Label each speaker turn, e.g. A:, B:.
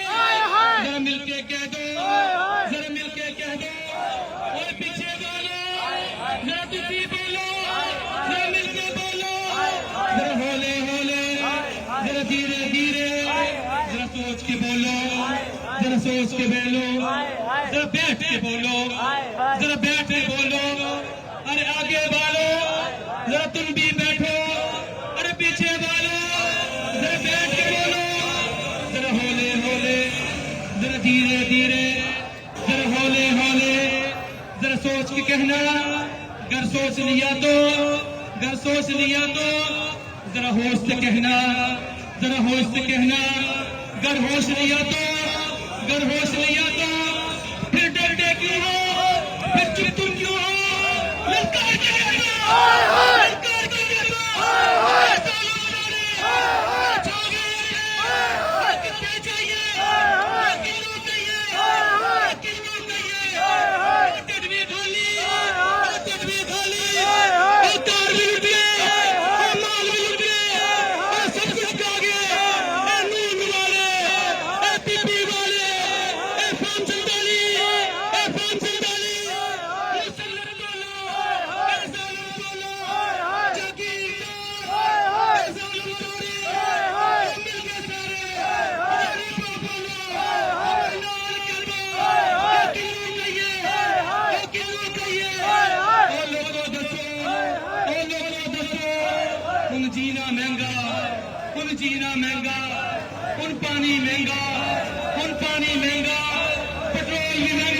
A: जरा मिलके कह दो, जरा मिलके कह दो, और पीछे बोलो, जरा तुसी बोलो, जरा मिलके बोलो, जरा होले होले, जरा धीरे धीरे, जरा सोच के बोलो, जरा सोच के बोलो, जरा बैठ के बोलो, जरा बैठ के बोलो, अरे आगे बोलो, जरा तुम भी बैठो, अरे पीछे बोलो, जरा बैठ के बोलो, जरा होले होले, जरा धीरे धीरे, जरा होले होले, जरा सोच के कहना, अगर सोच लिया तो, अगर सोच लिया तो, जरा होश से कहना, जरा होश से कहना, अगर होश लिया तो, अगर होश लिया तो, फिर डरते क्यों हो, फिर चुप तुम क्यों हो, ललकार के कहना, ललकार के कहना, ऐसा लोग जाओगे, कितने चाहिए, कितनों चाहिए, कितनों चाहिए, तड़वी खाली, तड़वी खाली, तार भी लुट गए, माल भी लुट गए, सब कुछ खा गए, नून वाले, पीपी वाले, फार्म संताली, ये सब लोग बोलो, ऐसा लोग बोलो, जागीरदार, ऐसा लोग बोलो, मिल गए सारे, गरीबों बोलो, लाल करवा, किन्नू कहिए, किन्नू कहिए, ओ लोगों दसो, ਹੁਣ ਜੀਣਾ ਮਹਿੰਗਾ, ਹੁਣ ਜੀਣਾ ਮਹਿੰਗਾ, ਹੁਣ ਪਾਣੀ ਮਹਿੰਗਾ, ਹੁਣ ਪਾਣੀ ਮਹਿੰਗਾ, ਪੈਟਰੋਲ ਵੀ ਮਹਿੰਗਾ।